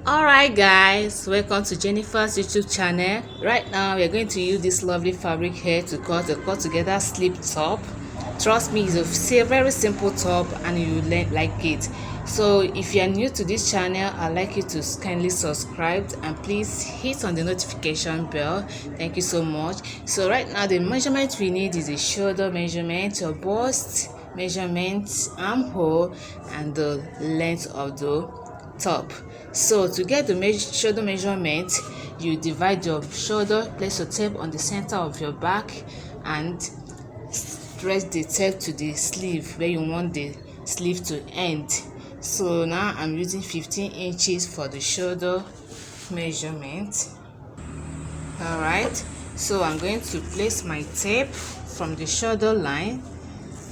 Alright guys, welcome to Jennifer's YouTube channel. Right now we are going to use this lovely fabric here to cut together slip top. Trust me, it's a very simple top and you will like it. So if you are new to this channel, I'd like you to kindly subscribe and please hit on the notification bell. Thank you so much. So right now the measurement we need is a shoulder measurement, your bust measurement, armhole, and the length of the top. So to get the shoulder measurement, you divide your shoulder, place your tape on the center of your back, and stretch the tape to the sleeve where you want the sleeve to end. So now I'm using 15 inches for the shoulder measurement. All right, so I'm going to place my tape from the shoulder line,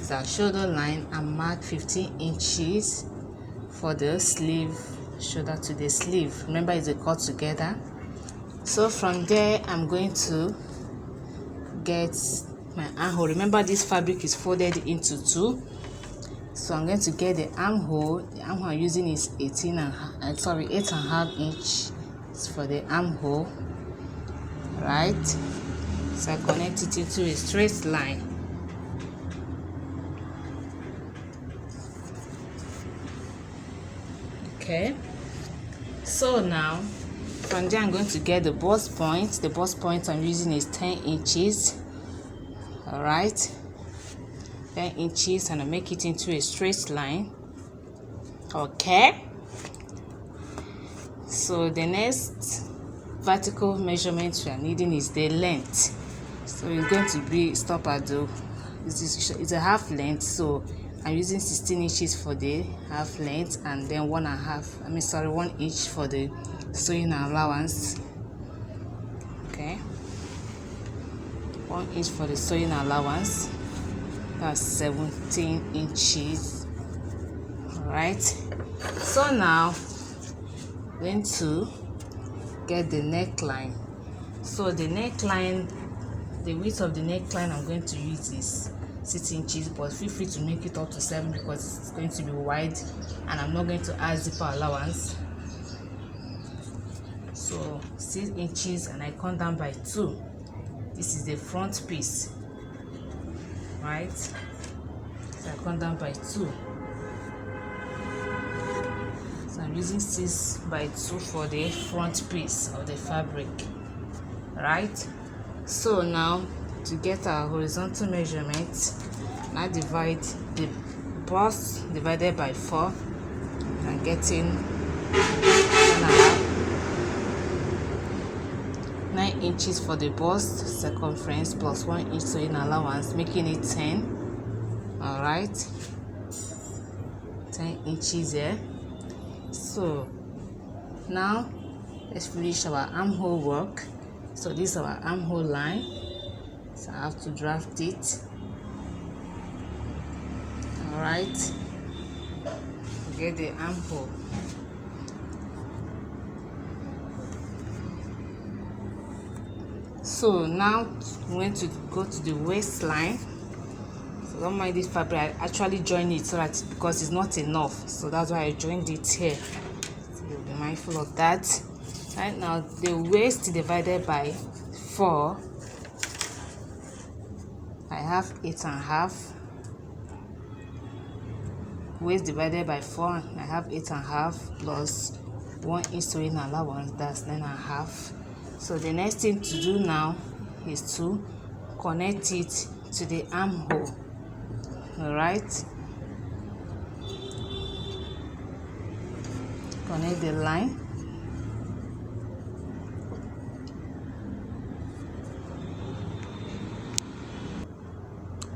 and mark 15 inches for the sleeve, shoulder to the sleeve. Remember, it's a cut together. So from there I'm going to get my armhole. Remember, this fabric is folded into two, so I'm going to get the armhole. The armhole I'm using is 8.5 inch for the armhole, right? So I connect it into a straight line. Okay, so now from there I'm going to get the bust point. The bust point I'm using is 10 inches. All right, 10 inches, and I make it into a straight line. Okay, so the next vertical measurement we are needing is the length. So it's going to be stop at the it's a half length, so I'm using 16 inches for the half length, and then 1 inch for the sewing allowance. Okay, 1 inch for the sewing allowance, that's 17 inches. All right, so now I'm going to get the neckline. So the neckline, the width of the neckline I'm going to use is 6 inches, but feel free to make it up to 7 because it's going to be wide and I'm not going to add zipper allowance. So 6 inches, and I come down by 2. This is the front piece, right? So I come down by 2. So I'm using 6 by 2 for the front piece of the fabric, right? So now to get our horizontal measurement, now divide the bust divided by 4 and getting 9 inches for the bust circumference plus 1 inch sewing allowance, making it 10. All right, 10 inches there. So now let's finish our armhole work. So this is our armhole line, so I have to draft it. All right, get the armhole. So now I'm going to go to the waistline. So don't mind this fabric, I actually joined it so that because it's not enough, so that's why I joined it here. So you'll be mindful of that. Right now the waist divided by 4, I have 8.5. Waist divided by 4, I have 8.5 plus 1 inch sewing allowance, that's 9.5. So the next thing to do now is to connect it to the armhole. All right, connect the line.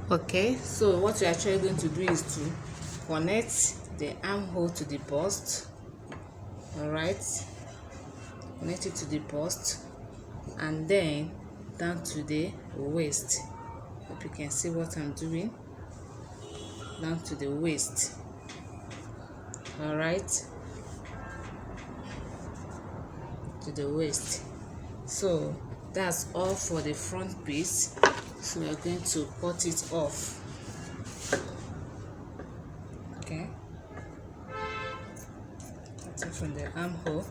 Okay, so what we're actually going to do is to connect the armhole to the bust. All right, connect it to the bust and then down to the waist. Hope you can see what I'm doing. Down to the waist. All right, to the waist. So that's all for the front piece. So we're going to cut it off. Okay, cut it from the armhole.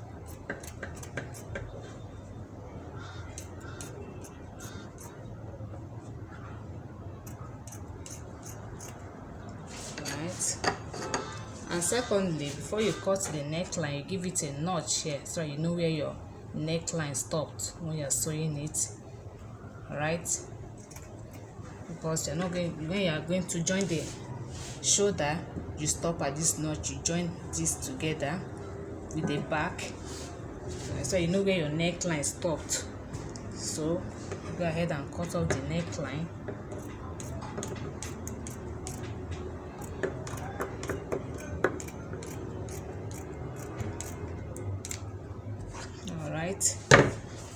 And secondly, before you cut the neckline, you give it a notch here so you know where your neckline stopped when you're sewing it. Alright, because you're not going, when you are going to join the shoulder, you stop at this notch, you join this together with the back, so you know where your neckline stopped. So go ahead and cut off the neckline. All right,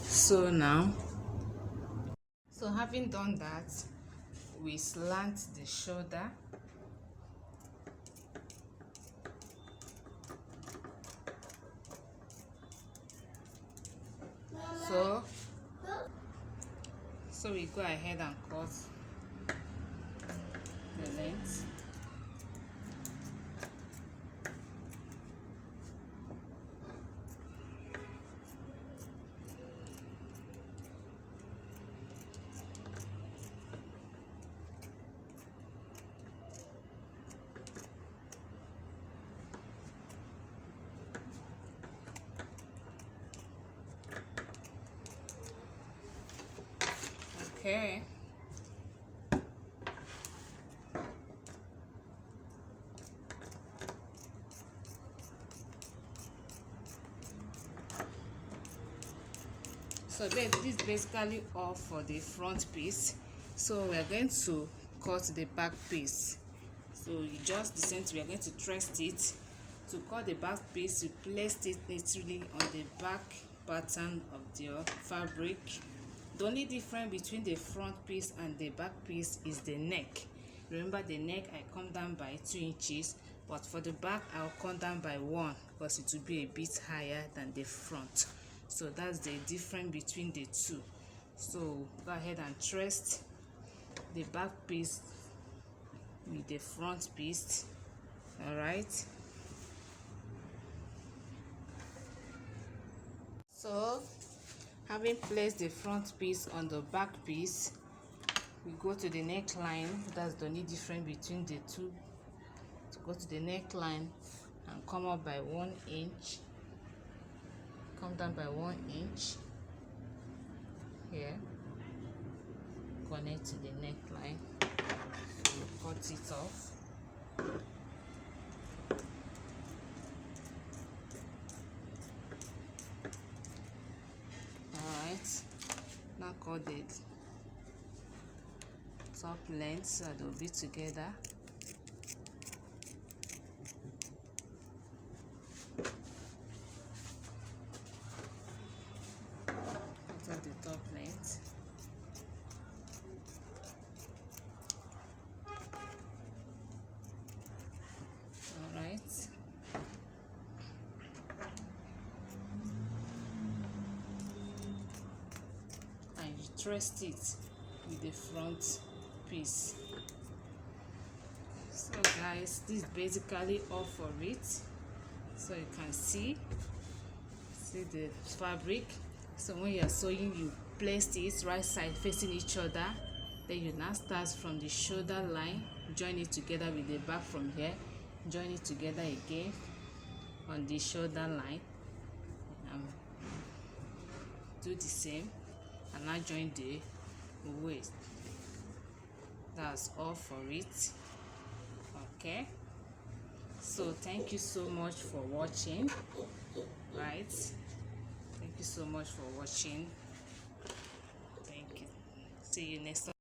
so now, so having done that, we slant the shoulder. So we go ahead and cut the length. Okay. So this is basically all for the front piece. So we are going to cut the back piece. So you just the same thing, we are going to twist it. To cut the back piece, you place it literally on the back pattern of your fabric. The only difference between the front piece and the back piece is the neck. Remember, the neck I come down by 2 inches, but for the back I'll come down by 1 because it will be a bit higher than the front. So that's the difference between the two. So go ahead and twist the back piece with the front piece. All right, so having placed the front piece on the back piece, we go to the neckline. That's the only difference between the two. To go to the neckline and come up by 1 inch, come down by 1 inch here, connect to the neckline, cut it off. Alright, now cut the top length so they'll be together. Cut the top length. Alright. And you twist it with the front piece. So guys, this is basically all for it. So you can see the fabric. So when you're sewing, you place it right side facing each other. Then you now start from the shoulder line, join it together with the back from here, join it together again on the shoulder line, do the same, and now join the waist. That's all for it. Okay, so thank you so much for watching. Right, thank you so much for watching. Thank you. See you next time.